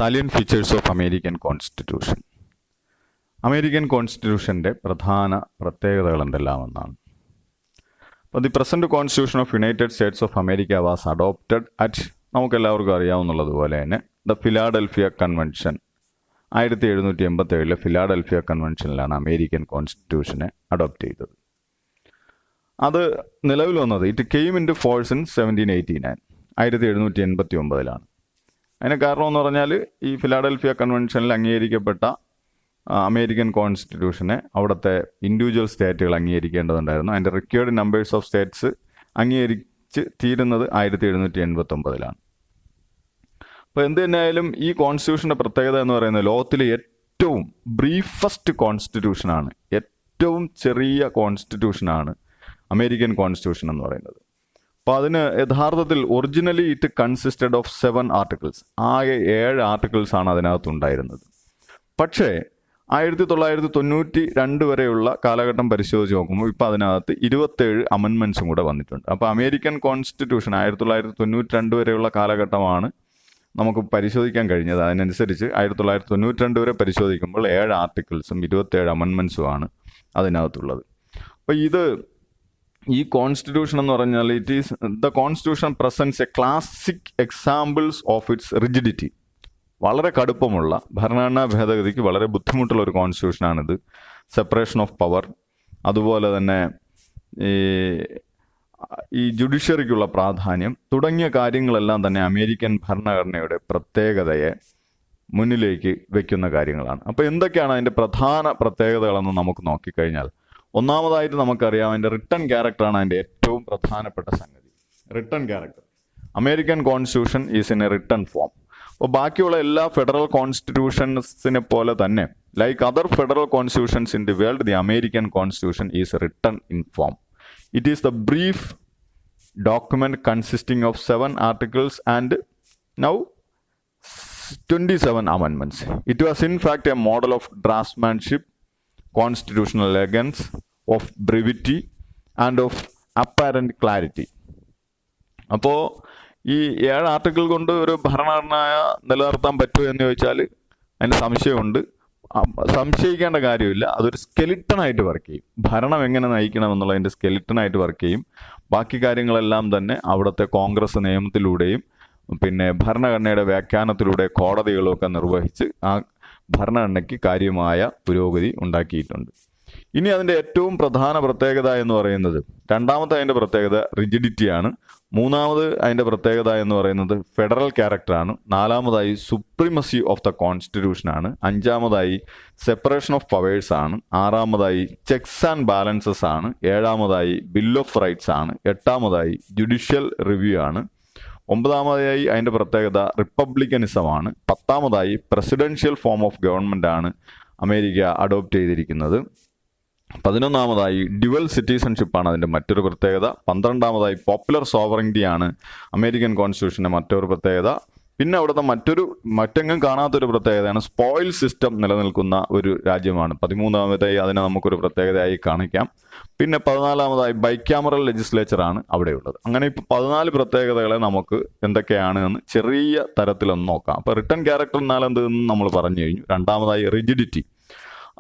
Salient features of American constitution. American കോൺസ്റ്റിറ്റ്യൂഷൻ്റെ പ്രധാന പ്രത്യേകതകൾ എന്തെല്ലാമെന്നാണ്. അപ്പോൾ the present constitution of United States of America was adopted at, നമുക്കെല്ലാവർക്കും അറിയാവുന്നതുപോലെ തന്നെ, ദ ഫിലാഡൽഫിയ കൺവെൻഷൻ. 1787 ഫിലാഡൽഫിയ കൺവെൻഷനിലാണ് അമേരിക്കൻ കോൺസ്റ്റിറ്റ്യൂഷനെ അഡോപ്റ്റ് ചെയ്തത്. അത് നിലവിൽ വന്നത് it came into force in 1789, 1789. അതിന് കാരണം എന്ന് പറഞ്ഞാൽ ഈ ഫിലാഡൽഫിയ കൺവെൻഷനിൽ അംഗീകരിക്കപ്പെട്ട അമേരിക്കൻ കോൺസ്റ്റിറ്റ്യൂഷനെ അവിടുത്തെ ഇൻഡിവിജ്വൽ സ്റ്റേറ്റുകൾ അംഗീകരിക്കേണ്ടതുണ്ടായിരുന്നു. അതിൻ്റെ റിക്വയർഡ് നമ്പേഴ്സ് ഓഫ് സ്റ്റേറ്റ്സ് അംഗീകരിച്ച് തീരുന്നത് 1789. അപ്പോൾ എന്ത് തന്നെയായാലും ഈ കോൺസ്റ്റിറ്റ്യൂഷൻ്റെ പ്രത്യേകത എന്ന് പറയുന്നത് ലോകത്തിലെ ഏറ്റവും ബ്രീഫസ്റ്റ് കോൺസ്റ്റിറ്റ്യൂഷനാണ്, ഏറ്റവും ചെറിയ കോൺസ്റ്റിറ്റ്യൂഷനാണ് അമേരിക്കൻ കോൺസ്റ്റിറ്റ്യൂഷൻ എന്ന് പറയുന്നത്. അപ്പോൾ അതിന് യഥാർത്ഥത്തിൽ originally it consisted of 7 articles, ആകെ 7 ആർട്ടിക്കിൾസ് ആണ് അതിനകത്തുണ്ടായിരുന്നത്. പക്ഷേ 1992 വരെയുള്ള കാലഘട്ടം പരിശോധിച്ച് നോക്കുമ്പോൾ ഇപ്പോൾ അതിനകത്ത് 27 അമെൻമെൻറ്റ്സും കൂടെ വന്നിട്ടുണ്ട്. അപ്പോൾ അമേരിക്കൻ കോൺസ്റ്റിറ്റ്യൂഷൻ 1992 വരെയുള്ള കാലഘട്ടമാണ് നമുക്ക് പരിശോധിക്കാൻ കഴിഞ്ഞത്. അതിനനുസരിച്ച് 1992 വരെ പരിശോധിക്കുമ്പോൾ 7 ആർട്ടിക്കിൾസും 27 അമെൻമെൻറ്റ്സുമാണ് അതിനകത്തുള്ളത്. അപ്പോൾ ഈ കോൺസ്റ്റിറ്റ്യൂഷൻ എന്ന് പറഞ്ഞാൽ the constitution presence A classic examples of its rigidity. വളരെ കടുപ്പമുള്ള ഭരണഘടനാ ഭേദഗതിക്ക് വളരെ ബുദ്ധിമുട്ടുള്ള ഒരു കോൺസ്റ്റിറ്റ്യൂഷനാണിത്. സെപ്പറേഷൻ ഓഫ് പവർ, അതുപോലെ തന്നെ ഈ ജുഡീഷ്യറിക്കുള്ള പ്രാധാന്യം തുടങ്ങിയ കാര്യങ്ങളെല്ലാം തന്നെ അമേരിക്കൻ ഭരണഘടനയുടെ പ്രത്യേകതയെ മുന്നിലേക്ക് വയ്ക്കുന്ന കാര്യങ്ങളാണ്. അപ്പോൾ എന്തൊക്കെയാണ് അതിൻ്റെ പ്രധാന പ്രത്യേകതകളെന്ന് നമുക്ക് നോക്കിക്കഴിഞ്ഞാൽ, ഒന്നാമതായിട്ട് നമുക്കറിയാം അതിൻ്റെ റിട്ടൺ ക്യാരക്ടറാണ് അതിൻ്റെ ഏറ്റവും പ്രധാനപ്പെട്ട സംഗതി. Written character, American constitution is in A written form. അപ്പോൾ ബാക്കിയുള്ള എല്ലാ ഫെഡറൽ കോൺസ്റ്റിറ്റ്യൂഷൻസിനെ പോലെ തന്നെ, like other federal constitutions in the world, the American constitution is written in form. It is the brief document consisting of 7 articles and now 27 amendments. It was in fact a model of draftsmanship, constitutional elegance, of brevity and of apparent clarity. അപ്പോൾ ഈ 7 article കൊണ്ട് ഒരു ഭരണഘടന നിലനിർത്താൻ പറ്റുമോ എന്ന് ചോദിച്ചാൽ അതിന് സംശയമുണ്ട്. സംശയിക്കേണ്ട കാര്യമില്ല. അതൊരു സ്കെലിട്ടണായിട്ട് വർക്ക് ചെയ്യും. ഭരണം എങ്ങനെ നയിക്കണം എന്നുള്ളതിൻ്റെ സ്കെലിട്ടണായിട്ട് വർക്ക് ചെയ്യും. ബാക്കി കാര്യങ്ങളെല്ലാം തന്നെ അവിടുത്തെ കോൺഗ്രസ് നിയമത്തിലൂടെയും പിന്നെ ഭരണഘടനയുടെ വ്യാഖ്യാനത്തിലൂടെ കോടതികളും ഒക്കെ നിർവഹിച്ച് ആ ഭരണഘടനയ്ക്ക് കാര്യമായ പുരോഗതി ഉണ്ടാക്കിയിട്ടുണ്ട്. ഇനി അതിൻ്റെ ഏറ്റവും പ്രധാന പ്രത്യേകത എന്ന് പറയുന്നത്, രണ്ടാമത്തെ അതിൻ്റെ പ്രത്യേകത റിജിഡിറ്റിയാണ്. മൂന്നാമത് അതിൻ്റെ പ്രത്യേകത എന്ന് പറയുന്നത് ഫെഡറൽ ക്യാരക്ടറാണ്. നാലാമതായി സുപ്രീമസി ഓഫ് ദ കോൺസ്റ്റിറ്റ്യൂഷനാണ്. അഞ്ചാമതായി സെപ്പറേഷൻ ഓഫ് പവേഴ്സ് ആണ്. ആറാമതായി ചെക്സ് ആൻഡ് ബാലൻസസ് ആണ്. ഏഴാമതായി ബിൽ ഓഫ് റൈറ്റ്സ് ആണ്. എട്ടാമതായി ജുഡീഷ്യൽ റിവ്യൂ ആണ്. ഒമ്പതാമതായി അതിൻ്റെ പ്രത്യേകത റിപ്പബ്ലിക്കനിസമാണ്. പത്താമതായി പ്രസിഡൻഷ്യൽ ഫോം ഓഫ് ഗവൺമെൻറ് ആണ് അമേരിക്ക അഡോപ്റ്റ് ചെയ്തിരിക്കുന്നത്. 11ാമതായി ഡ്യുവൽ സിറ്റിസൺഷിപ്പാണ് അതിൻ്റെ മറ്റൊരു പ്രത്യേകത. 12ാമതായി പോപ്പുലർ സോവറിറ്റി ആണ് അമേരിക്കൻ കോൺസ്റ്റിറ്റ്യൂഷൻ്റെ മറ്റൊരു പ്രത്യേകത. പിന്നെ അവിടുത്തെ മറ്റെങ്ങും കാണാത്തൊരു പ്രത്യേകതയാണ് സ്പോയിൽ സിസ്റ്റം നിലനിൽക്കുന്ന ഒരു രാജ്യമാണ്. 13ാമതായി അതിനെ നമുക്കൊരു പ്രത്യേകതയായി കാണിക്കാം. പിന്നെ 14ാമതായി ബൈക്യാമറൽ ലെജിസ്ലേച്ചറാണ് അവിടെയുള്ളത്. അങ്ങനെ ഇപ്പോൾ 14 പ്രത്യേകതകളെ നമുക്ക് എന്തൊക്കെയാണ് എന്ന് ചെറിയ തരത്തിലൊന്ന് നോക്കാം. അപ്പോൾ റിട്ടൺ ക്യാരക്ടർ എന്നാൽ എന്തെന്ന് നമ്മൾ പറഞ്ഞു കഴിഞ്ഞു. രണ്ടാമതായി റിജിഡിറ്റി.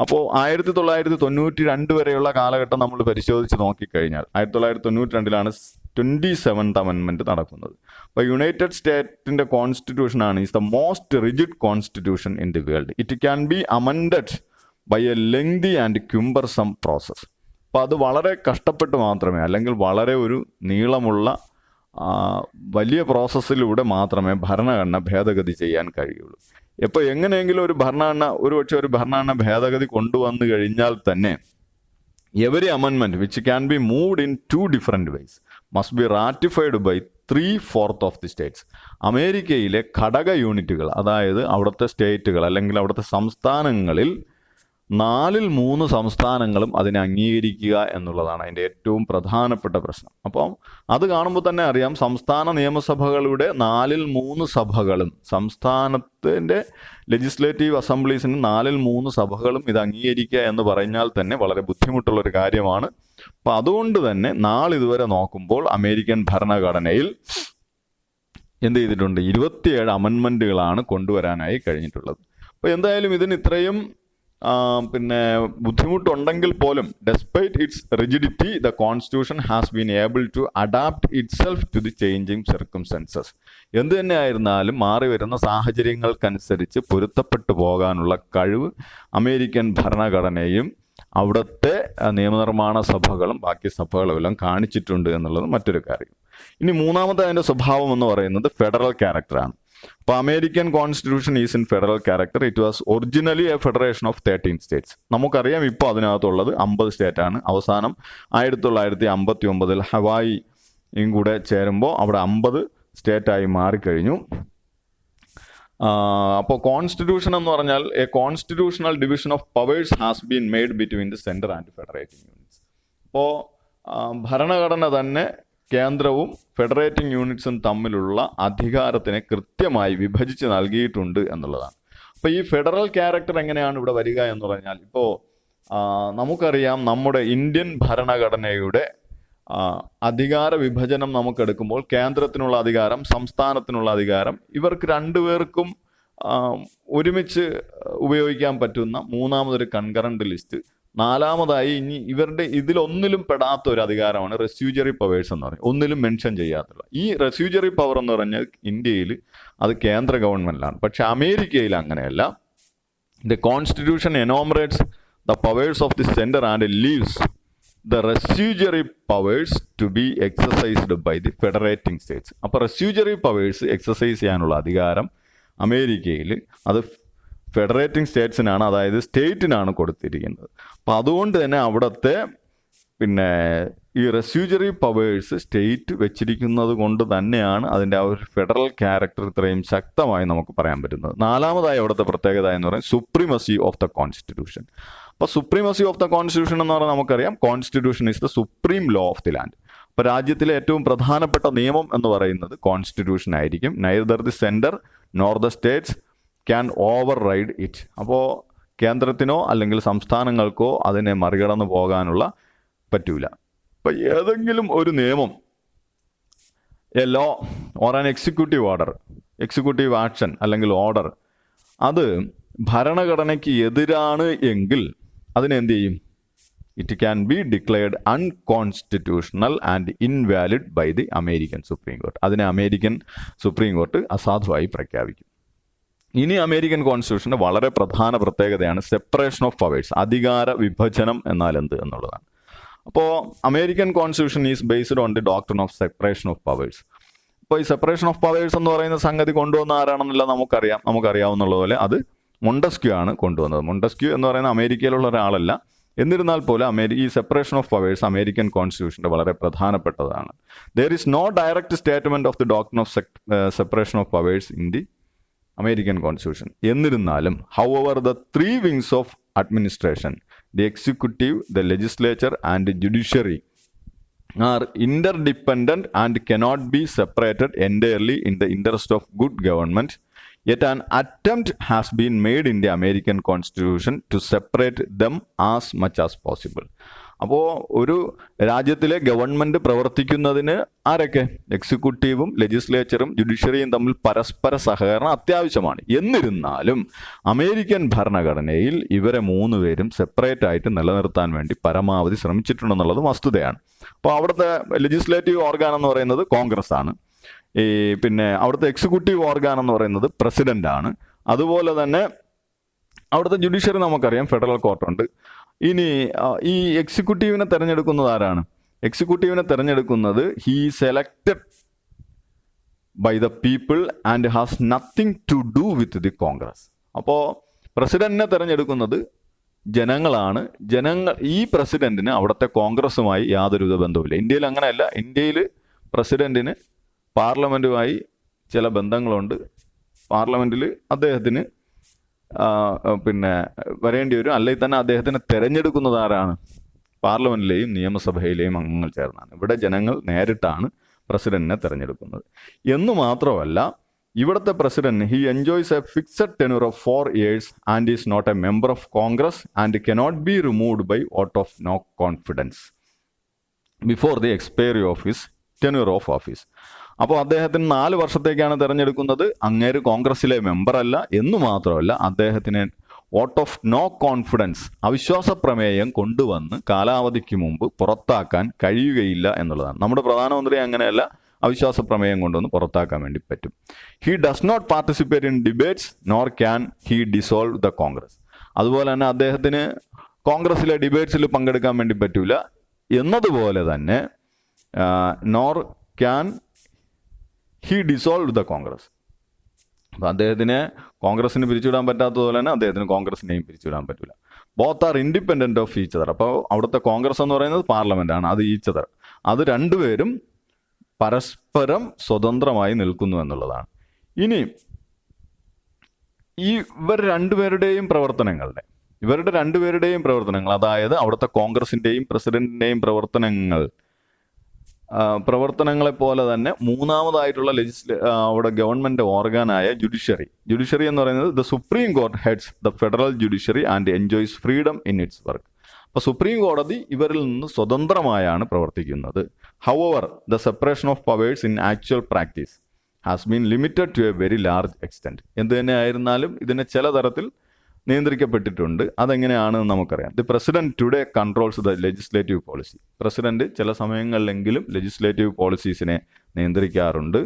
അപ്പോൾ 1992 വരെയുള്ള കാലഘട്ടം നമ്മൾ പരിശോധിച്ച് നോക്കിക്കഴിഞ്ഞാൽ 1992 27th അമെൻമെൻറ്റ് നടക്കുന്നത്. അപ്പോൾ യുണൈറ്റഡ് സ്റ്റേറ്റിൻ്റെ കോൺസ്റ്റിറ്റ്യൂഷനാണ് is the most rigid constitution in the world. It can be amended by a lengthy and cumbersome process. അപ്പോൾ അത് വളരെ കഷ്ടപ്പെട്ട് മാത്രമേ, അല്ലെങ്കിൽ വളരെ ഒരു നീളമുള്ള വലിയ പ്രോസസ്സിലൂടെ മാത്രമേ ഭരണഘടന ഭേദഗതി ചെയ്യാൻ കഴിയുള്ളൂ. ഇപ്പോൾ എങ്ങനെയെങ്കിലും ഒരു ഭരണഘടന ഭേദഗതി കൊണ്ടുവന്നു കഴിഞ്ഞാൽ തന്നെ every amendment which can be moved in 2 different ways must be ratified by 3/4 of the states. അമേരിക്കയിലെ ഘടക യൂണിറ്റുകൾ, അതായത് അവിടുത്തെ സ്റ്റേറ്റുകൾ അല്ലെങ്കിൽ അവിടുത്തെ സംസ്ഥാനങ്ങളിൽ 4/3 സംസ്ഥാനങ്ങളും അതിനെ അംഗീകരിക്കുക എന്നുള്ളതാണ് അതിൻ്റെ ഏറ്റവും പ്രധാനപ്പെട്ട പ്രശ്നം. അപ്പം അത് കാണുമ്പോൾ തന്നെ അറിയാം, സംസ്ഥാന നിയമസഭകളുടെ 4/3 സഭകളും, സംസ്ഥാനത്തിൻ്റെ ലെജിസ്ലേറ്റീവ് അസംബ്ലീസിന് 4/3 സഭകളും ഇത് അംഗീകരിക്കുക എന്ന് പറഞ്ഞാൽ തന്നെ വളരെ ബുദ്ധിമുട്ടുള്ളൊരു കാര്യമാണ്. അപ്പം അതുകൊണ്ട് തന്നെ നാളിതുവരെ നോക്കുമ്പോൾ അമേരിക്കൻ ഭരണഘടനയിൽ എന്ത് ചെയ്തിട്ടുണ്ട്? 27 അമെൻമെൻറ്റുകളാണ് കൊണ്ടുവരാനായി കഴിഞ്ഞിട്ടുള്ളത്. അപ്പോൾ എന്തായാലും ഇതിന് ഇത്രയും പിന്നെ ബുദ്ധിമുട്ടുണ്ടെങ്കിൽ പോലും despite its rigidity the constitution has been able to adapt itself to the changing circumstances. എന്തു തന്നെ ആയിരുന്നാലും മാറി വരുന്ന സാഹചര്യങ്ങൾക്കനുസരിച്ച് പൊരുത്തപ്പെട്ടു പോകാനുള്ള കഴിവ് അമേരിക്കൻ ഭരണഘടനയും അവിടുത്തെ നിയമനിർമ്മാണ സഭകളും ബാക്കി സഭകളും എല്ലാം കാണിച്ചിട്ടുണ്ട് എന്നുള്ളത് മറ്റൊരു കാര്യം. ഇനി മൂന്നാമത്തെ അതിൻ്റെ സ്വഭാവം എന്ന് പറയുന്നത് ഫെഡറൽ ക്യാരക്ടറാണ്. അപ്പോൾ American constitution is in federal character. It was originally A federation of 13 States. നമുക്കറിയാം ഇപ്പോൾ അതിനകത്തുള്ളത് 50 സ്റ്റേറ്റാണ്. അവസാനം 1959 ഹവായിയും കൂടെ ചേരുമ്പോൾ അവിടെ 50 സ്റ്റേറ്റായി മാറിക്കഴിഞ്ഞു. അപ്പോൾ കോൺസ്റ്റിറ്റ്യൂഷൻ എന്ന് പറഞ്ഞാൽ a constitutional division of powers has been made between the centre and federating units. അപ്പോൾ ഭരണഘടന തന്നെ കേന്ദ്രവും ഫെഡറേറ്റിംഗ് യൂണിറ്റ്സും തമ്മിലുള്ള അധികാരത്തിനെ കൃത്യമായി വിഭജിച്ച് നൽകിയിട്ടുണ്ട് എന്നുള്ളതാണ്. അപ്പോൾ ഈ ഫെഡറൽ ക്യാരക്ടർ എങ്ങനെയാണ് ഇവിടെ വരിക എന്ന് പറഞ്ഞാൽ, ഇപ്പോൾ നമുക്കറിയാം നമ്മുടെ ഇന്ത്യൻ ഭരണഘടനയുടെ അധികാര വിഭജനം നമുക്കെടുക്കുമ്പോൾ കേന്ദ്രത്തിനുള്ള അധികാരം, സംസ്ഥാനത്തിനുള്ള അധികാരം, ഇവർക്ക് രണ്ടുപേർക്കും ഒരുമിച്ച് ഉപയോഗിക്കാൻ പറ്റുന്ന മൂന്നാമതൊരു കൺകറന്റ് ലിസ്റ്റ്, നാലാമതായി ഇനി ഇവരുടെ ഇതിലൊന്നിലും പെടാത്ത ഒരു അധികാരമാണ് റെസ്യൂജറി പവേഴ്സ് എന്ന് പറയും, ഒന്നിലും മെൻഷൻ ചെയ്യാത്തുള്ള. ഈ റെസ്യൂജറി പവർ എന്ന് പറഞ്ഞാൽ ഇന്ത്യയിൽ അത് കേന്ദ്ര ഗവൺമെന്റിലാണ്. പക്ഷെ അമേരിക്കയിൽ അങ്ങനെയല്ല. The constitution enumerates the powers of the centre and leaves the residuary powers to be exercised by the federating states. അപ്പോൾ റെസ്യൂജറി പവേഴ്സ് എക്സസൈസ് ചെയ്യാനുള്ള അധികാരം അമേരിക്കയിൽ അത് ഫെഡറേറ്റിംഗ് സ്റ്റേറ്റ്സിനാണ്, അതായത് സ്റ്റേറ്റിനാണ് കൊടുത്തിരിക്കുന്നത്. അപ്പം അതുകൊണ്ട് തന്നെ അവിടുത്തെ ഈ റെസ്യൂജറി പവേഴ്സ് സ്റ്റേറ്റ് വെച്ചിരിക്കുന്നത് കൊണ്ട് തന്നെയാണ് അതിൻ്റെ ആ ഒരു ഫെഡറൽ ക്യാരക്ടർ ഇത്രയും ശക്തമായി നമുക്ക് പറയാൻ പറ്റുന്നത്. നാലാമതായി അവിടുത്തെ പ്രത്യേകത എന്ന് പറയുന്നത് സുപ്രീമസി ഓഫ് ദ കോൺസ്റ്റിറ്റ്യൂഷൻ. അപ്പോൾ സുപ്രീമസി ഓഫ് ദ കോൺസ്റ്റിറ്റ്യൂഷൻ എന്ന് പറഞ്ഞാൽ നമുക്കറിയാം constitution is the supreme law of the land. അപ്പോൾ രാജ്യത്തിലെ ഏറ്റവും പ്രധാനപ്പെട്ട നിയമം എന്ന് പറയുന്നത് കോൺസ്റ്റിറ്റ്യൂഷൻ ആയിരിക്കും. Neither the centre nor the States can over ride it. അപ്പോൾ കേന്ദ്രത്തിനോ അല്ലെങ്കിൽ സംസ്ഥാനങ്ങൾക്കോ അതിനെ മറികടന്ന് പോകാനുള്ള പറ്റൂല. അപ്പം ഏതെങ്കിലും ഒരു നിയമം, a law or an executive order, executive action അല്ലെങ്കിൽ ഓർഡർ, അത് ഭരണഘടനയ്ക്ക് എതിരാണ് എങ്കിൽ അതിനെന്ത് ചെയ്യും? It can be declared unconstitutional and invalid by the American Supreme Court. അതിനെ അമേരിക്കൻ സുപ്രീം കോർട്ട് അസാധുവായി പ്രഖ്യാപിക്കും. ഇനി അമേരിക്കൻ കോൺസ്റ്റിറ്റ്യൂഷൻ്റെ വളരെ പ്രധാന പ്രത്യേകതയാണ് സെപ്പറേഷൻ ഓഫ് പവേഴ്സ്, അധികാര വിഭജനം എന്നാൽ എന്ത് എന്നുള്ളതാണ്. അപ്പോൾ American constitution is based on the doctrine of separation of powers. അപ്പോൾ ഈ സെപ്പറേഷൻ ഓഫ് പവേഴ്സ് എന്ന് പറയുന്ന സംഗതി കൊണ്ടുവന്ന ആരാണെന്നില്ല നമുക്കറിയാവുന്നതുപോലെ അത് മൊണ്ടസ്ക്യൂ ആണ് കൊണ്ടുവന്നത്. മൊണ്ടസ്ക്യൂ എന്ന് പറയുന്ന അമേരിക്കയിലുള്ള ഒരാളല്ല. എന്നിരുന്നാൽ പോലും ഈ സെപ്പറേഷൻ ഓഫ് പവേഴ്സ് അമേരിക്കൻ കോൺസ്റ്റിറ്റ്യൂഷൻ്റെ വളരെ പ്രധാനപ്പെട്ടതാണ്. There is no direct statement of the doctrine of separation of powers in the American constitution. എന്നിരുന്നാലും however the 3 wings of administration, the executive, the legislature and judiciary are interdependent and cannot be separated entirely in the interest of good government. Yet an attempt has been made in the American Constitution to separate them as much as possible. അപ്പോൾ ഒരു രാജ്യത്തിലെ government പ്രവർത്തിക്കുന്നതിന് ആരൊക്കെ? എക്സിക്യൂട്ടീവും ലെജിസ്ലേച്ചറും ജുഡീഷ്യറിയും തമ്മിൽ പരസ്പര സഹകരണം അത്യാവശ്യമാണ്. എന്നിരുന്നാലും അമേരിക്കൻ ഭരണഘടനയിൽ ഇവരെ 3 പേരും സെപ്പറേറ്റ് ആയിട്ട് നിലനിർത്താൻ വേണ്ടി പരമാവധി ശ്രമിച്ചിട്ടുണ്ടെന്നുള്ളത് വസ്തുതയാണ്. അപ്പോൾ അവിടുത്തെ ലെജിസ്ലേറ്റീവ് ഓർഗാൻ എന്ന് പറയുന്നത് കോൺഗ്രസ് ആണ്. അവിടുത്തെ എക്സിക്യൂട്ടീവ് ഓർഗാൻ എന്ന് പറയുന്നത് പ്രസിഡന്റ് ആണ്. അതുപോലെ തന്നെ അവിടുത്തെ ജുഡീഷ്യറി നമുക്കറിയാം, ഫെഡറൽ കോർട്ടുണ്ട്. ഇനി ഈ എക്സിക്യൂട്ടീവിനെ തിരഞ്ഞെടുക്കുന്നത് ആരാണ്? എക്സിക്യൂട്ടീവിനെ തിരഞ്ഞെടുക്കുന്നത് he selected by the people and has nothing to do with the Congress. അപ്പോൾ പ്രസിഡന്റിനെ തിരഞ്ഞെടുക്കുന്നത് ജനങ്ങളാണ്. ഈ പ്രസിഡന്റിന് അവിടുത്തെ കോൺഗ്രസുമായി യാതൊരുവിധ ബന്ധവുമില്ല. ഇന്ത്യയിൽ അങ്ങനെയല്ല. ഇന്ത്യയിൽ പ്രസിഡന്റിന് പാർലമെന്റുമായി ചില ബന്ധങ്ങളുണ്ട്. പാർലമെന്റിൽ അദ്ദേഹത്തിന് വരേണ്ടി വരും. അല്ലെങ്കിൽ തന്നെ അദ്ദേഹത്തിനെ തിരഞ്ഞെടുക്കുന്നത് ആരാണ്? പാർലമെന്റിലെയും നിയമസഭയിലെയും അംഗങ്ങൾ ചേർന്നാണ്. ഇവിടെ ജനങ്ങൾ നേരിട്ടാണ് പ്രസിഡന്റിനെ തിരഞ്ഞെടുക്കുന്നത്. എന്ന് മാത്രമല്ല, ഇവിടുത്തെ president he enjoys a fixed tenure of 4 years and is not a member of Congress and cannot be removed by vote of no confidence before the expiry of his tenure of office. അപ്പോൾ അദ്ദേഹത്തിന് 4 വർഷത്തേക്കാണ് തിരഞ്ഞെടുക്കുന്നത്. അങ്ങേര് കോൺഗ്രസിലെ മെമ്പറല്ല എന്ന് മാത്രമല്ല, അദ്ദേഹത്തിന് vote of no confidence, അവിശ്വാസ പ്രമേയം കൊണ്ടുവന്ന് കാലാവധിക്ക് മുമ്പ് പുറത്താക്കാൻ കഴിയുകയില്ല എന്നുള്ളതാണ്. നമ്മുടെ പ്രധാനമന്ത്രി അങ്ങനെയല്ല, അവിശ്വാസ പ്രമേയം കൊണ്ടുവന്ന് പുറത്താക്കാൻ വേണ്ടി പറ്റും. He does not participate in debates nor can he dissolve the Congress. അതുപോലെ തന്നെ അദ്ദേഹത്തിന് കോൺഗ്രസിലെ ഡിബേറ്റ്സിൽ പങ്കെടുക്കാൻ വേണ്ടി പറ്റൂല എന്നതുപോലെ തന്നെ nor can he dissolve the Congress. അപ്പം അദ്ദേഹത്തിന് കോൺഗ്രസിന് പിരിച്ചുവിടാൻ പറ്റാത്തതുപോലെ തന്നെ അദ്ദേഹത്തിന് കോൺഗ്രസിനെയും പിരിച്ചുവിടാൻ പറ്റില്ല. Both are independent of each other. അപ്പോൾ അവിടുത്തെ കോൺഗ്രസ് എന്ന് പറയുന്നത് പാർലമെന്റാണ്, അത് ഈച്ച് അതർ. അത് രണ്ടുപേരും പരസ്പരം സ്വതന്ത്രമായി നിൽക്കുന്നു എന്നുള്ളതാണ്. ഇനി ഇവരുടെ രണ്ടുപേരുടെയും പ്രവർത്തനങ്ങൾ, അതായത് അവിടുത്തെ കോൺഗ്രസിന്റെയും പ്രസിഡന്റിന്റെയും പ്രവർത്തനങ്ങളെ പോലെ തന്നെ മൂന്നാമതായിട്ടുള്ള അവിടെ ഗവൺമെന്റ് ഓർഗാനായ ജുഡീഷ്യറി എന്ന് പറയുന്നത് the supreme court heads the federal judiciary and enjoys freedom in its work. അപ്പോൾ സുപ്രീം കോടതി ഇവരിൽ നിന്ന് സ്വതന്ത്രമായാണ് പ്രവർത്തിക്കുന്നത്. However the separation of powers in actual practice has been limited to a very large extent. എന്ത് തന്നെ ആയിരുന്നാലും ഇതിനെ ചില തരത്തിൽ നിയന്ത്രിക്കപ്പെട്ടിട്ടുണ്ട്. അതെങ്ങനെയാണെന്ന് നമുക്കറിയാം. The president today controls the legislative policy. President ചില സമയങ്ങളിലെങ്കിലും ലെജിസ്ലേറ്റീവ് പോളിസീസിനെ നിയന്ത്രിക്കാറുണ്ട്.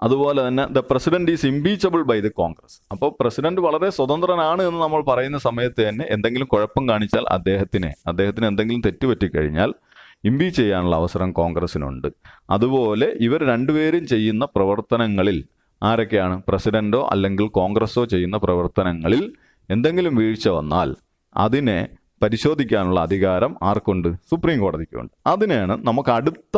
അതുപോലെ തന്നെ the president is impeachable by the Congress. അപ്പോൾ പ്രസിഡന്റ് വളരെ സ്വതന്ത്രനാണ് എന്ന് നമ്മൾ പറയുന്ന സമയത്ത് തന്നെ എന്തെങ്കിലും കുഴപ്പം കാണിച്ചാൽ അദ്ദേഹത്തിന് എന്തെങ്കിലും തെറ്റുപറ്റിക്കഴിഞ്ഞാൽ ഇംപീച്ച് ചെയ്യാനുള്ള അവസരം കോൺഗ്രസിനുണ്ട്. അതുപോലെ ഇവർ രണ്ടുപേരും ചെയ്യുന്ന പ്രവർത്തനങ്ങളിൽ ആരൊക്കെയാണ്, പ്രസിഡന്റോ അല്ലെങ്കിൽ കോൺഗ്രസോ ചെയ്യുന്ന പ്രവർത്തനങ്ങളിൽ എന്തെങ്കിലും വീഴ്ച വന്നാൽ അതിനെ പരിശോധിക്കാനുള്ള അധികാരം ആർക്കുണ്ട്? സുപ്രീം കോടതിക്കുണ്ട്. അതിനെയാണ് നമുക്ക് അടുത്ത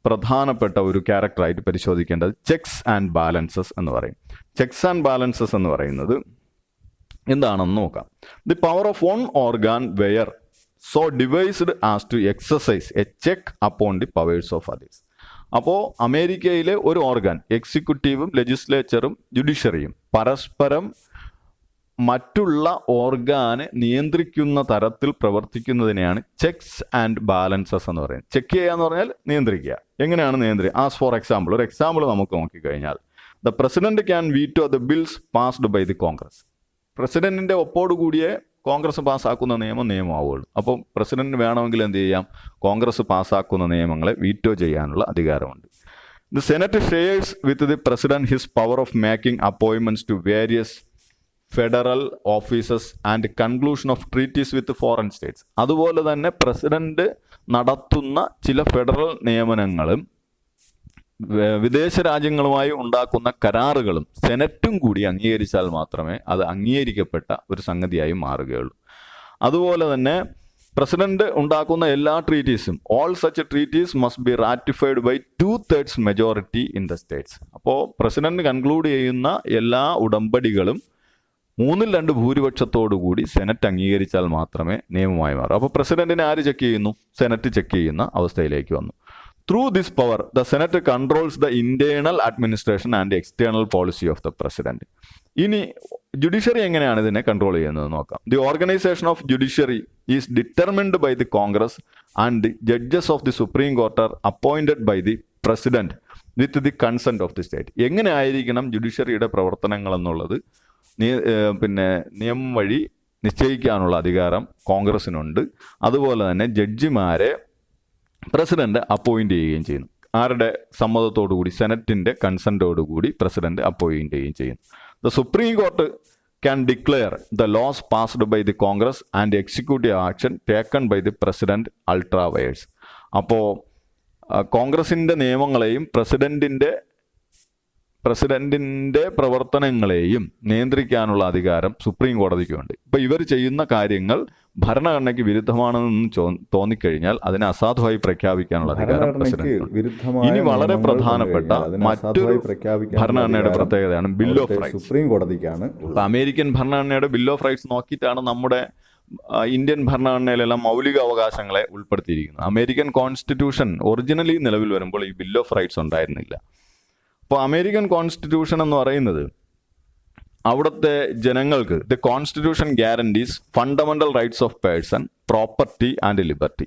പ്രധാനപ്പെട്ട ഒരു ക്യാരക്ടറായിട്ട് പരിശോധിക്കേണ്ടത് ചെക്സ് ആൻഡ് ബാലൻസസ് എന്ന് പറയും. ചെക്സ് ആൻഡ് ബാലൻസസ് എന്ന് പറയുന്നത് എന്താണെന്ന് നോക്കാം. The power of one organ were so devised as to exercise a check upon the powers of others. അപ്പോൾ അമേരിക്കയിലെ ഒരു ഓർഗാൻ, എക്സിക്യൂട്ടീവും ലെജിസ്ലേച്ചറും ജുഡീഷ്യറിയും പരസ്പരം മറ്റുള്ള ഓർഗാനെ നിയന്ത്രിക്കുന്ന തരത്തിൽ പ്രവർത്തിക്കുന്നതിനെയാണ് ചെക്സ് ആൻഡ് ബാലൻസസ് എന്ന് പറയുന്നത്. ചെക്ക് ചെയ്യുക എന്ന് പറഞ്ഞാൽ നിയന്ത്രിക്കുക. എങ്ങനെയാണ് നിയന്ത്രിക്കുക? ആസ് ഫോർ എക്സാമ്പിൾ, ഒരു എക്സാമ്പിൾ നമുക്ക് നോക്കിക്കഴിഞ്ഞാൽ, the president can veto the bills passed by the Congress. പ്രസിഡന്റിന്റെ ഒപ്പോടുകൂടിയേ കോൺഗ്രസ് പാസ്സാക്കുന്ന നിയമമാവുള്ളൂ. അപ്പോൾ പ്രസിഡന്റ് വേണമെങ്കിൽ എന്ത് ചെയ്യാം? കോൺഗ്രസ് പാസ്സാക്കുന്ന നിയമങ്ങളെ വീറ്റോ ചെയ്യാനുള്ള അധികാരമുണ്ട്. The senate shares with the president his power of making appointments to various federal offices and conclusion of treaties with foreign states. അതുപോലെ തന്നെ പ്രസിഡന്റ് നടത്തുന്ന ചില ഫെഡറൽ നിയമനങ്ങളും വിദേശ രാജ്യങ്ങളുമായി ഉണ്ടാക്കുന്ന കരാറുകളും സെനറ്റും കൂടി അംഗീകരിച്ചാൽ മാത്രമേ അത് അംഗീകരിക്കപ്പെട്ട ഒരു സംഗതിയായി മാറുകയുള്ളൂ. അതുപോലെ തന്നെ പ്രസിഡന്റ് ഉണ്ടാക്കുന്ന എല്ലാ ട്രീറ്റീസും, all such treaties must be ratified by 2/3 majority in the states. അപ്പോൾ പ്രസിഡന്റ് കൺക്ലൂഡ് ചെയ്യുന്ന എല്ലാ ഉടമ്പടികളും 3/2 ഭൂരിപക്ഷത്തോടുകൂടി സെനറ്റ് അംഗീകരിച്ചാൽ മാത്രമേ നിയമമായി മാറൂ. അപ്പോൾ പ്രസിഡന്റിനെ ആര് ചെക്ക് ചെയ്യുന്നു? സെനറ്റ് ചെക്ക് ചെയ്യുന്ന അവസ്ഥയിലേക്ക് വന്നു. Through this power, the Senate controls the internal administration and external policy of the President. ഇനി ജുഡീഷ്യറി എങ്ങനെയാണ് ഇതിനെ കൺട്രോൾ ചെയ്യുന്നത് നോക്കാം. The organisation of judiciary is determined by the Congress and the judges of the Supreme Court are appointed by the president with the consent of the state. എങ്ങനെ ആയിരിക്കണം ജുഡീഷ്യറിയുടെ പ്രവർത്തനങ്ങൾ എന്നുള്ളത് നിയമം വഴി നിശ്ചയിക്കാനുള്ള അധികാരം കോൺഗ്രസിനുണ്ട്. അതുപോലെ തന്നെ ജഡ്ജിമാരെ പ്രസിഡന്റ് അപ്പോയിന്റ് ചെയ്യുകയും ചെയ്യുന്നു. ആരുടെ സമ്മതത്തോടുകൂടി? സെനറ്റിന്റെ കൺസെന്റോടുകൂടി പ്രസിഡന്റ് അപ്പോയിന്റ് ചെയ്യുകയും ചെയ്യുന്നു. The supreme Court can declare the laws passed by the Congress and executive action taken by the president ultra vires. അപ്പോൾ കോൺഗ്രസിന്റെ നിയമങ്ങളെയും പ്രസിഡന്റിന്റെ പ്രവർത്തനങ്ങളെയും നിയന്ത്രിക്കാനുള്ള അധികാരം സുപ്രീം കോടതിക്കുണ്ട്. ഇപ്പൊ ഇവർ ചെയ്യുന്ന കാര്യങ്ങൾ ഭരണഘടനയ്ക്ക് വിരുദ്ധമാണെന്ന് തോന്നിക്കഴിഞ്ഞാൽ അതിനെ അസാധുവായി പ്രഖ്യാപിക്കാനുള്ള അധികാരം പ്രസിഡന്റ്. ഇനി വളരെ പ്രധാനപ്പെട്ട മറ്റൊരു ഭരണഘടനയുടെ പ്രത്യേകതയാണ് ബിൽ ഓഫ് റൈറ്റ്സ്. സുപ്രീം കോടതിക്കാണ്. അമേരിക്കൻ ഭരണഘടനയുടെ ബിൽ ഓഫ് റൈറ്റ്സ് നോക്കിയിട്ടാണ് നമ്മുടെ ഇന്ത്യൻ ഭരണഘടനയിലെല്ലാം മൗലിക അവകാശങ്ങളെ ഉൾപ്പെടുത്തിയിരിക്കുന്നത്. അമേരിക്കൻ കോൺസ്റ്റിറ്റ്യൂഷൻ ഒറിജിനലി നിലവിൽ വരുമ്പോൾ ഈ ബിൽ ഓഫ് റൈറ്റ്സ് ഉണ്ടായിരുന്നില്ല. അപ്പോൾ അമേരിക്കൻ കോൺസ്റ്റിറ്റ്യൂഷൻ എന്ന് പറയുന്നത് അവിടുത്തെ ജനങ്ങൾക്ക് the constitution guarantees fundamental rights of person, property and liberty.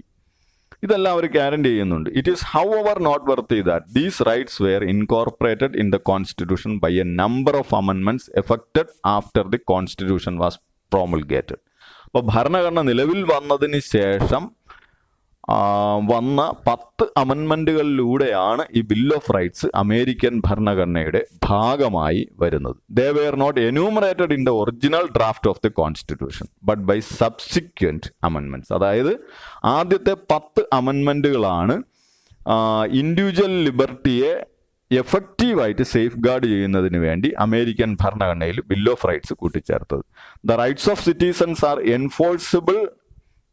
ഇതെല്ലാം അവർ ഗ്യാരണ്ടി ചെയ്യുന്നുണ്ട്. It is however not worthy that these rights were incorporated in the constitution by a number of അമെൻമെന്റ്സ് effected after the constitution was promulgated. അപ്പോൾ ഭരണഘടന നിലവിൽ വന്നതിന് ശേഷം വന്ന 10 അമെൻമെന്റുകളിലൂടെയാണ് ഈ ബിൽ ഓഫ് റൈറ്റ്സ് അമേരിക്കൻ ഭരണഘടനയുടെ ഭാഗമായി വരുന്നത്. They were not enumerated in the original draft of the constitution but by subsequent അമെൻമെന്റ്സ്. അതായത് ആദ്യത്തെ 10 അമെൻമെന്റുകളാണ് ഇൻഡിവിജ്വൽ ലിബർട്ടിയെ എഫക്റ്റീവായിട്ട് സേഫ് ഗാർഡ് ചെയ്യുന്നതിന് വേണ്ടി അമേരിക്കൻ ഭരണഘടനയിൽ ബിൽ ഓഫ് റൈറ്റ്സ് കൂട്ടിച്ചേർത്തത്. The rights of citizens are enforceable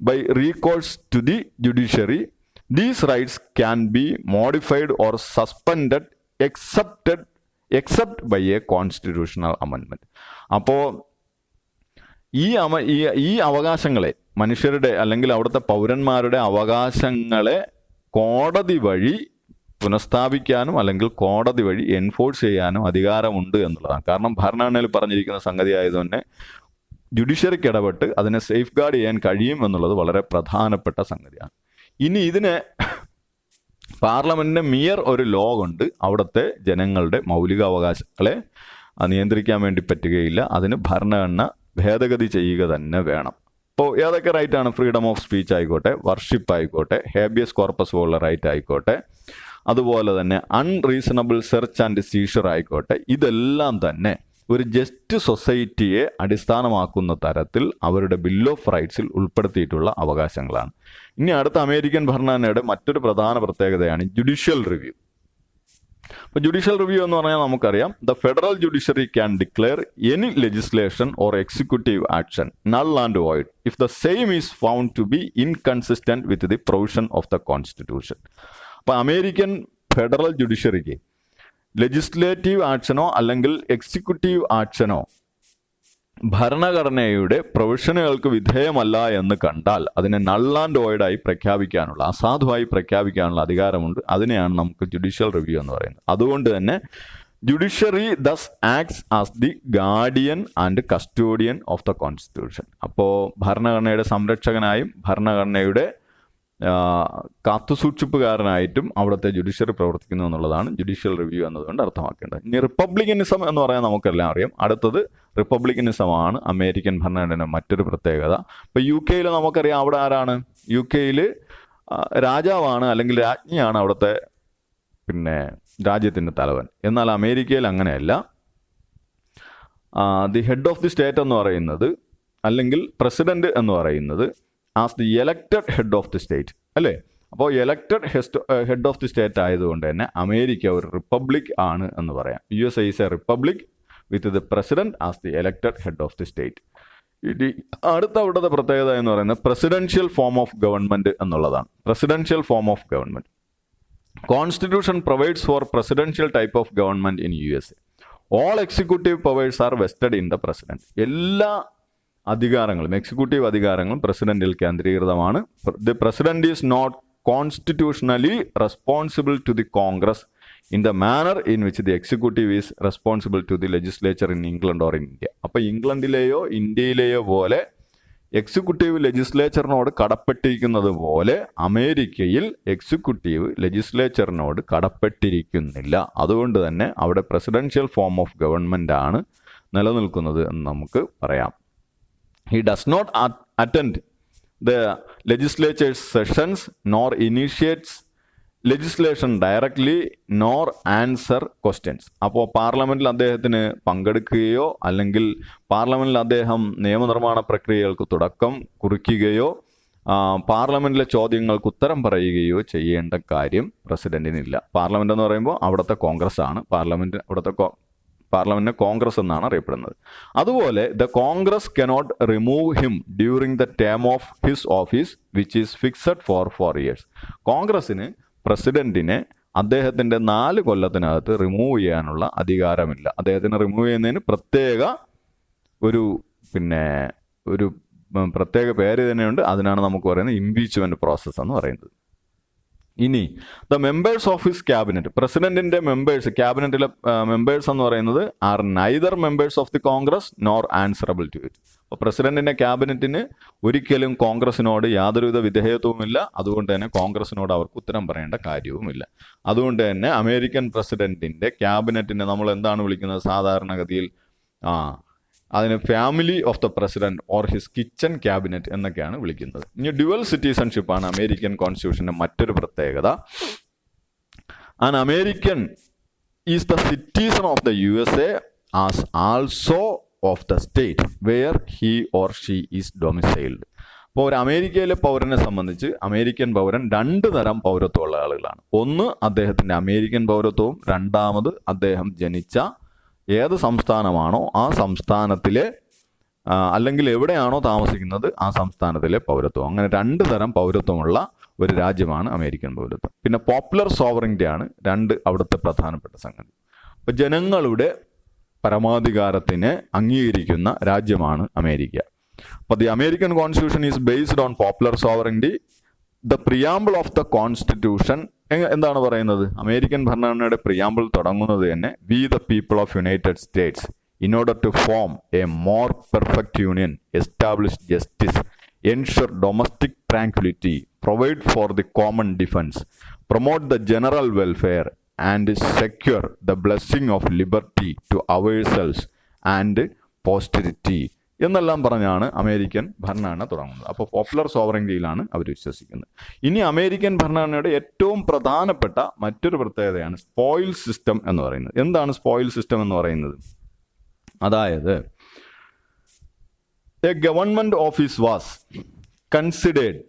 by recourse to the judiciary. These rights can be modified or suspended except by a constitutional amendment. അപ്പോൾ ഈ അവകാശങ്ങളെ, മനുഷ്യരുടെ അല്ലെങ്കിൽ അവിടുത്തെ പൗരന്മാരുടെ അവകാശങ്ങളെ കോടതി വഴി പുനഃസ്ഥാപിക്കാനും അല്ലെങ്കിൽ കോടതി വഴി എൻഫോഴ്സ് ചെയ്യാനും അധികാരമുണ്ട് എന്നുള്ളതാണ്. കാരണം ഭരണഘടനയിൽ പറഞ്ഞിരിക്കുന്ന സംഗതി ആയതുകൊണ്ട് ജുഡീഷ്യറിക്ക് ഇടപെട്ട് അതിനെ സേഫ് ഗാർഡ് ചെയ്യാൻ കഴിയും എന്നുള്ളത് വളരെ പ്രധാനപ്പെട്ട സംഗതിയാണ്. ഇനി ഇതിന് പാർലമെന്റിന്റെ മിയർ ഒരു ലോ കൊണ്ട് അവിടുത്തെ ജനങ്ങളുടെ മൗലികാവകാശങ്ങളെ നിയന്ത്രിക്കാൻ വേണ്ടി പറ്റുകയില്ല. അതിന് ഭരണഘടന ഭേദഗതി ചെയ്യുക തന്നെ വേണം. അപ്പോൾ ഏതൊക്കെ റൈറ്റാണ്? ഫ്രീഡം ഓഫ് സ്പീച്ച് ആയിക്കോട്ടെ, വർഷിപ്പ് ആയിക്കോട്ടെ, ഹേബിയസ് കോർപ്പസ് പോലുള്ള റൈറ്റ് ആയിക്കോട്ടെ, അതുപോലെ തന്നെ അൺറീസണബിൾ സെർച്ച് ആൻഡ് സീഷർ ആയിക്കോട്ടെ, ഇതെല്ലാം തന്നെ ഒരു ജസ്റ്റ് സൊസൈറ്റിയെ അടിസ്ഥാനമാക്കുന്ന തരത്തിൽ അവരുടെ ബിൽ ഓഫ് റൈറ്റ്സിൽ ഉൾപ്പെടുത്തിയിട്ടുള്ള അവകാശങ്ങളാണ്. ഇനി അടുത്ത അമേരിക്കൻ ഭരണഘടനയുടെ മറ്റൊരു പ്രധാന പ്രത്യേകതയാണ് ജുഡീഷ്യൽ റിവ്യൂ. അപ്പോൾ ജുഡീഷ്യൽ റിവ്യൂ എന്ന് പറഞ്ഞാൽ നമുക്കറിയാം, the federal judiciary can declare any legislation or executive action null and void if the same is found to be inconsistent with the provision of the constitution. അപ്പോൾ American federal ജുഡീഷ്യറിക്ക് legislative ആക്ഷനോ അല്ലെങ്കിൽ executive ആക്ഷനോ ഭരണഘടനയുടെ പ്രൊവിഷനുകൾക്ക് വിധേയമല്ല എന്ന് കണ്ടാൽ അതിനെ null and വോയിഡായി പ്രഖ്യാപിക്കാനുള്ള, അസാധുവായി പ്രഖ്യാപിക്കാനുള്ള അധികാരമുണ്ട്. അതിനെയാണ് നമുക്ക് ജുഡീഷ്യൽ റിവ്യൂ എന്ന് പറയുന്നത്. അതുകൊണ്ട് തന്നെ judiciary thus acts as the guardian and custodian of the constitution. അപ്പോൾ ഭരണഘടനയുടെ സംരക്ഷകനായും ഭരണഘടനയുടെ കാത്തുസൂക്ഷിപ്പുകാരനായിട്ടും അവിടുത്തെ ജുഡീഷ്യറി പ്രവർത്തിക്കുന്നു എന്നുള്ളതാണ് ജുഡീഷ്യൽ റിവ്യൂ എന്നതുകൊണ്ട് അർത്ഥമാക്കേണ്ടത്. ഇനി റിപ്പബ്ലിക്കനിസം എന്ന് പറയാൻ നമുക്കെല്ലാം അറിയാം. അടുത്തത് റിപ്പബ്ലിക്കനിസമാണ് അമേരിക്കൻ ഭരണഘടനയുടെ മറ്റൊരു പ്രത്യേകത. ഇപ്പം യു കെയിൽ നമുക്കറിയാം, അവിടെ ആരാണ്? യു കെയിൽ രാജാവാണ് അല്ലെങ്കിൽ രാജ്ഞിയാണ് അവിടുത്തെ രാജ്യത്തിൻ്റെ തലവൻ. എന്നാൽ അമേരിക്കയിൽ അങ്ങനെയല്ല. The head of the state എന്ന് പറയുന്നത് അല്ലെങ്കിൽ പ്രസിഡന്റ് എന്ന് പറയുന്നത് as the elected head of the state അല്ലേ? അപ്പോൾ elected head of the state ആയതുകൊണ്ട് തന്നെ അമേരിക്ക ഒരു റിപ്പബ്ലിക് ആണ് എന്ന് പറയാം. USA is A republic with the president as the elected head of the state. അടുത്ത അവിടുത്തെ പ്രത്യേകത എന്ന് പറയുന്നത് പ്രസിഡൻഷ്യൽ ഫോം ഓഫ് ഗവൺമെന്റ് എന്നുള്ളതാണ്. Presidential form of government. Constitution provides for presidential type of government in USA. All executive powers are vested in the president. എല്ലാ അധികാരങ്ങളും, executive അധികാരങ്ങളും പ്രസിഡന്റിൽ കേന്ദ്രീകൃതമാണ്. The president is not constitutionally responsible to the congress in the manner in which the executive is responsible to the legislature in England or in India. അപ്പോൾ ഇംഗ്ലണ്ടിലെയോ ഇന്ത്യയിലെയോ പോലെ executive ലെജിസ്ലേച്ചറിനോട് കടപ്പെട്ടിരിക്കുന്നത് പോലെ അമേരിക്കയിൽ എക്സിക്യൂട്ടീവ് ലെജിസ്ലേച്ചറിനോട് കടപ്പെട്ടിരിക്കുന്നില്ല. അതുകൊണ്ട് തന്നെ അവിടെ പ്രസിഡൻഷ്യൽ ഫോം ഓഫ് ഗവൺമെന്റ് ആണ് നിലനിൽക്കുന്നത് എന്ന് നമുക്ക് പറയാം. He does not attend the legislature's sessions nor initiates legislation directly nor answer questions. അപ്പോൾ പാർലമെന്റിൽ അദ്ദേഹത്തിന് പങ്കെടുക്കുകയോ അല്ലെങ്കിൽ പാർലമെന്റിൽ അദ്ദേഹം നിയമനിർമ്മാണ പ്രക്രിയകൾക്ക് തുടക്കം കുറിക്കുകയോ പാർലമെന്റിലെ ചോദ്യങ്ങൾക്ക് ഉത്തരം പറയുകയോ ചെയ്യേണ്ട കാര്യം പ്രസിഡന്റിനില്ല. പാർലമെന്റ് എന്ന് പറയുമ്പോൾ അവിടുത്തെ കോൺഗ്രസ് ആണ്. പാർലമെന്റിനെ കോൺഗ്രസ് എന്നാണ് അറിയപ്പെടുന്നത്. അതുപോലെ the Congress cannot remove him during the term of his office which is fixed for 4 years. കോൺഗ്രസിന് പ്രസിഡന്റിനെ അദ്ദേഹത്തിന്റെ 4 കൊല്ലത്തിനകത്ത് റിമൂവ് ചെയ്യാനുള്ള അധികാരമില്ല. അദ്ദേഹത്തിന് റിമൂവ് ചെയ്യുന്നതിന് പ്രത്യേക ഒരു പ്രത്യേക പേര് തന്നെയുണ്ട്. അതിനാണ് നമുക്ക് പറയുന്നത് ഇംപീച്ച്മെന്റ് പ്രോസസ് എന്ന് പറയുന്നത്. ഇനി the members of his cabinet. പ്രസിഡന്റിന്റെ മെമ്പേഴ്സ്, ക്യാബിനറ്റിലെ മെമ്പേഴ്സ് എന്ന് പറയുന്നത് are neither members of the Congress nor answerable to it. അപ്പോൾ പ്രസിഡന്റിന്റെ ക്യാബിനറ്റിന് ഒരിക്കലും കോൺഗ്രസിനോട് യാതൊരുവിധ വിധേയത്വവുമില്ല. അതുകൊണ്ട് തന്നെ കോൺഗ്രസിനോട് അവർക്ക് ഉത്തരം പറയേണ്ട കാര്യവുമില്ല. അതുകൊണ്ട് തന്നെ അമേരിക്കൻ പ്രസിഡന്റിന്റെ ക്യാബിനറ്റിനെ നമ്മൾ എന്താണ് വിളിക്കുന്നത്? സാധാരണഗതിയിൽ അതിന് family of the president or his kitchen cabinet എന്നൊക്കെയാണ് വിളിക്കുന്നത്. ഇനി ഡ്യുവൽ സിറ്റിസൺഷിപ്പാണ് അമേരിക്കൻ കോൺസ്റ്റിറ്റ്യൂഷന്റെ മറ്റൊരു പ്രത്യേകത. An American is the citizen of the USA as also of the state where he or she is domiciled. അപ്പോൾ ഒരു അമേരിക്കയിലെ പൗരനെ സംബന്ധിച്ച് അമേരിക്കൻ പൗരൻ 2 തരം പൗരത്വമുള്ള ആളുകളാണ്. ഒന്ന് അദ്ദേഹത്തിൻ്റെ അമേരിക്കൻ പൗരത്വവും, രണ്ടാമത് അദ്ദേഹം ജനിച്ച ഏത് സംസ്ഥാനമാണോ ആ സംസ്ഥാനത്തിലെ അല്ലെങ്കിൽ എവിടെയാണോ താമസിക്കുന്നത് ആ സംസ്ഥാനത്തിലെ പൗരത്വം. അങ്ങനെ 2 തരം പൗരത്വമുള്ള ഒരു രാജ്യമാണ് അമേരിക്കൻ പൗരത്വം. പിന്നെ പോപ്പുലർ സോവറിറ്റി ആണ് 2 അവിടുത്തെ പ്രധാനപ്പെട്ട സംഗതി. അപ്പോൾ ജനങ്ങളുടെ പരമാധികാരത്തിനെ അംഗീകരിക്കുന്ന രാജ്യമാണ് അമേരിക്ക. അപ്പോൾ the American constitution is based on popular sovereignty. The preamble of the constitution എന്താണ് പറയുന്നത്? അമേരിക്കൻ ഭരണഘടനയുടെ പ്രിയാമ്പിൾ തുടങ്ങുന്നത് തന്നെ we the people of United States in order to form a more perfect union, establish justice, ensure domestic tranquility, provide for the common defence, promote the general welfare and secure the blessing of liberty to ourselves and posterity എന്നെല്ലാം പറഞ്ഞാണ് American ഭരണഘടന തുടങ്ങുന്നത്. അപ്പോൾ popular സോവറിറ്റിയിലാണ് അവർ വിശ്വസിക്കുന്നത്. ഇനി American ഭരണഘടനയുടെ ഏറ്റവും പ്രധാനപ്പെട്ട മറ്റൊരു പ്രത്യേകതയാണ് സ്പോയിൽ സിസ്റ്റം എന്ന് പറയുന്നത്. എന്താണ് സ്പോയിൽ സിസ്റ്റം എന്ന് പറയുന്നത്? അതായത് a government office was considered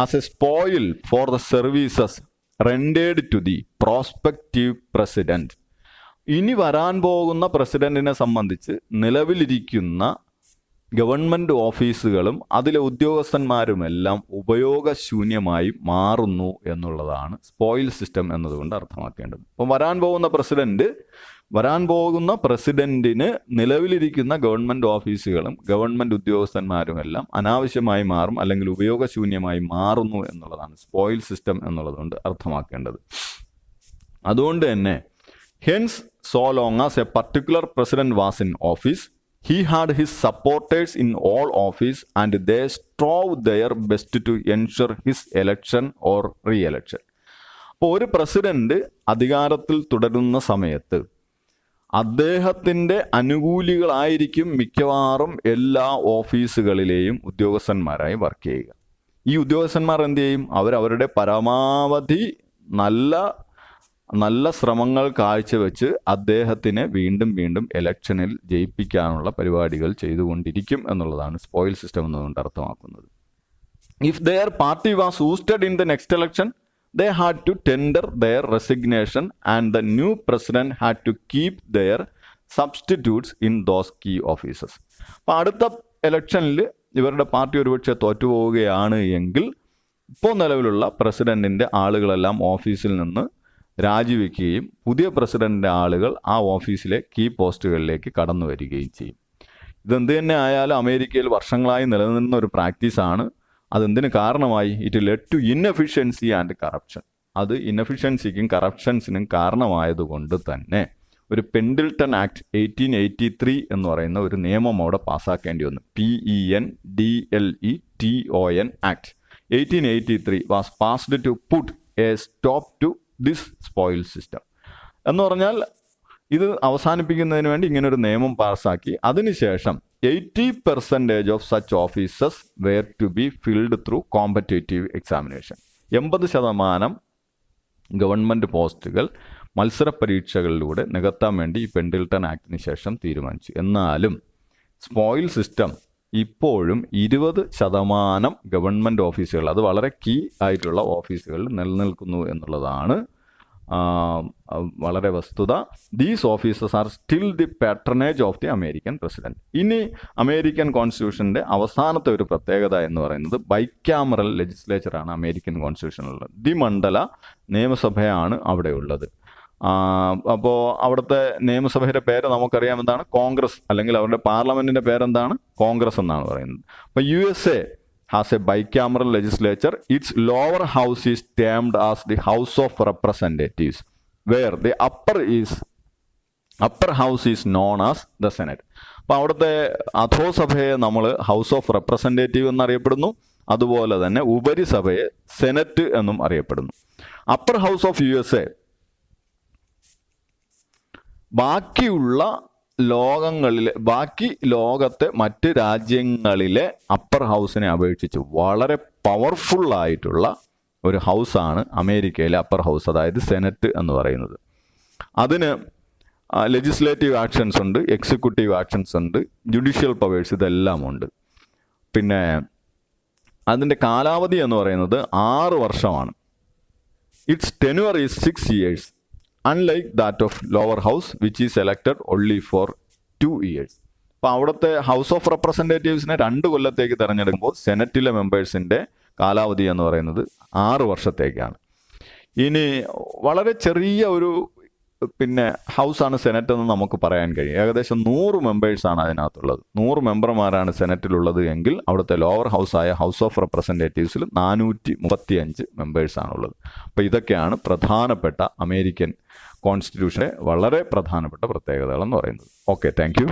as a spoil for the services rendered to the prospective president. ഇനി വരാൻ പോകുന്ന പ്രസിഡന്റിനെ സംബന്ധിച്ച് നിലവിലിരിക്കുന്ന ഗവൺമെൻറ് ഓഫീസുകളും അതിലെ ഉദ്യോഗസ്ഥന്മാരുമെല്ലാം ഉപയോഗശൂന്യമായി മാറുന്നു എന്നുള്ളതാണ് സ്പോയിൽ സിസ്റ്റം എന്നതുകൊണ്ട് അർത്ഥമാക്കേണ്ടത്. അപ്പം വരാൻ പോകുന്ന പ്രസിഡന്റിന് നിലവിലിരിക്കുന്ന ഗവൺമെൻറ് ഓഫീസുകളും ഗവൺമെൻറ് ഉദ്യോഗസ്ഥന്മാരുമെല്ലാം അനാവശ്യമായി മാറും അല്ലെങ്കിൽ ഉപയോഗശൂന്യമായി മാറുന്നു എന്നുള്ളതാണ് സ്പോയിൽ സിസ്റ്റം എന്നുള്ളതുകൊണ്ട് അർത്ഥമാക്കേണ്ടത്. അതുകൊണ്ട് തന്നെ hence so long as A particular president was in office he had his supporters in all office and they strove their best to ensure his election or re-election. അപ്പോൾ ഒരു പ്രസിഡന്റ് അധികാരത്തിൽ തുടരുന്ന സമയത്ത് അദ്ദേഹത്തിൻ്റെ അനുകൂലികളായിരിക്കും മിക്കവാറും എല്ലാ ഓഫീസുകളിലെയും ഉദ്യോഗസ്ഥന്മാരായി വർക്ക് ചെയ്യുക. ഈ ഉദ്യോഗസ്ഥന്മാർ എന്ത് ചെയ്യും? അവരവരുടെ പരമാവധി നല്ല ശ്രമങ്ങൾ കാഴ്ചവെച്ച് അദ്ദേഹത്തിനെ വീണ്ടും വീണ്ടും ഇലക്ഷനിൽ ജയിപ്പിക്കാനുള്ള പരിപാടികൾ ചെയ്തുകൊണ്ടിരിക്കും എന്നുള്ളതാണ് സ്പോയിൽ സിസ്റ്റം എന്നുകൊണ്ട് അർത്ഥമാക്കുന്നത്. If their party was ousted in the next election they had to tender their resignation and the new president had to keep their substitutes in those key offices. അപ്പോൾ അടുത്ത ഇലക്ഷനിൽ ഇവരുടെ പാർട്ടി ഒരുപക്ഷെ തോറ്റുപോവുകയാണ് എങ്കിൽ ഇപ്പോൾ നിലവിലുള്ള പ്രസിഡന്റിൻ്റെ ആളുകളെല്ലാം ഓഫീസിൽ നിന്ന് രാജിവെക്കുകയും പുതിയ പ്രസിഡന്റിൻ്റെ ആളുകൾ ആ ഓഫീസിലെ കീ പോസ്റ്റുകളിലേക്ക് കടന്നു വരികയും ചെയ്യും. ഇതെന്ത് തന്നെ ആയാലും അമേരിക്കയിൽ വർഷങ്ങളായി നിലനിന്ന ഒരു പ്രാക്ടീസാണ്. അതെന്തിന് കാരണമായി? It led to inefficiency and corruption. അത് ഇൻഎഫിഷ്യൻസിക്കും കറപ്ഷൻസിനും കാരണമായതുകൊണ്ട് തന്നെ ഒരു പെൻഡിൽട്ടൺ ആക്ട് 1883 എന്ന് പറയുന്ന ഒരു നിയമം അവിടെ പാസ്സാക്കേണ്ടി വന്നു. PENDLETON act 1883 was passed to put a stop to this spoil system. എന്ന് പറഞ്ഞാൽ ഇത് അവസാനിപ്പിക്കുന്നതിന് വേണ്ടി ഇങ്ങനൊരു നിയമം പാസ്സാക്കി. അതിനുശേഷം 80% of such offices were to be filled through competitive examination. 80% government പോസ്റ്റുകൾ മത്സര പരീക്ഷകളിലൂടെ നികത്താൻ വേണ്ടി ഈ പെൻഡിൽട്ടൺ ആക്ടിന് ശേഷം തീരുമാനിച്ചു. എന്നാലും സ്പോയിൽ സിസ്റ്റം ഇപ്പോഴും 20% ഗവൺമെൻറ് ഓഫീസുകൾ, അത് വളരെ കീ ആയിട്ടുള്ള ഓഫീസുകളിൽ നിലനിൽക്കുന്നു എന്നുള്ളതാണ് വളരെ വസ്തുത. These officers are still the patronage of the American president. ഇനി അമേരിക്കൻ കോൺസ്റ്റിറ്റ്യൂഷൻ്റെ അവസാനത്തെ ഒരു പ്രത്യേകത എന്ന് പറയുന്നത് ബൈക്യാമറൽ ലെജിസ്ലേച്ചറാണ് അമേരിക്കൻ കോൺസ്റ്റിറ്റ്യൂഷനിലുള്ളത്. ദ്വിമണ്ഡല നിയമസഭയാണ് അവിടെ ഉള്ളത്. അപ്പോൾ അവിടുത്തെ നിയമസഭയുടെ പേര് നമുക്കറിയാം എന്താണ്? കോൺഗ്രസ്, അല്ലെങ്കിൽ അവരുടെ പാർലമെന്റിന്റെ പേരെന്താണ്? കോൺഗ്രസ് എന്നാണ് പറയുന്നത്. അപ്പോൾ USA has a bicameral legislature. Its lower house is termed as the House of Representatives, where the upper is upper house is known as the senate. അപ്പോൾ അവിടുത്തെ അധോസഭയെ നമ്മൾ ഹൗസ് ഓഫ് റെപ്രസെൻറ്റേറ്റീവ് എന്നറിയപ്പെടുന്നു. അതുപോലെ തന്നെ ഉപരിസഭയെ സെനറ്റ് എന്നും അറിയപ്പെടുന്നു. അപ്പർ ഹൗസ് ഓഫ് USA ബാക്കിയുള്ള ബാക്കി ലോകത്തെ മറ്റ് രാജ്യങ്ങളിലെ അപ്പർ ഹൗസിനെ അപേക്ഷിച്ച് വളരെ പവർഫുൾ ആയിട്ടുള്ള ഒരു ഹൗസാണ് അമേരിക്കയിലെ അപ്പർ ഹൗസ്, അതായത് സെനറ്റ് എന്ന് പറയുന്നത്. അതിന് ലെജിസ്ലേറ്റീവ് ആക്ഷൻസ് ഉണ്ട്, എക്സിക്യൂട്ടീവ് ആക്ഷൻസ് ഉണ്ട്, ജുഡീഷ്യൽ പവേഴ്സ് ഇതെല്ലാം ഉണ്ട്. പിന്നെ അതിൻ്റെ കാലാവധി എന്ന് പറയുന്നത് 6 വർഷമാണ്. Its tenure is 6 years, unlike that of lower house which is elected only for 2 years. അപ്പോൾ അവിടുത്തെ ഹൗസ് ഓഫ് റെപ്രസെൻറ്റേറ്റീവ്സിനെ 2 കൊല്ലത്തേക്ക് തിരഞ്ഞെടുക്കുമ്പോൾ സെനറ്റിലെ മെമ്പേഴ്സിൻ്റെ കാലാവധി എന്ന് പറയുന്നത് 6 വർഷത്തേക്കാണ്. ഇനി വളരെ ചെറിയ ഒരു ഹൗസാണ് സെനറ്റ് എന്ന് നമുക്ക് പറയാൻ കഴിയും. ഏകദേശം 100 മെമ്പേഴ്സാണ് അതിനകത്തുള്ളത്. 100 മെമ്പർമാരാണ് സെനറ്റിലുള്ളത് എങ്കിൽ അവിടുത്തെ ലോവർ ഹൗസായ ഹൗസ് ഓഫ് റെപ്രസെൻറ്റേറ്റീവ്സിൽ 435 മെമ്പേഴ്സാണുള്ളത്. അപ്പോൾ ഇതൊക്കെയാണ് പ്രധാനപ്പെട്ട അമേരിക്കൻ കോൺസ്റ്റിറ്റ്യൂഷൻ്റെ വളരെ പ്രധാനപ്പെട്ട പ്രത്യേകതകൾ എന്ന് പറയുന്നത്. Okay, thank you.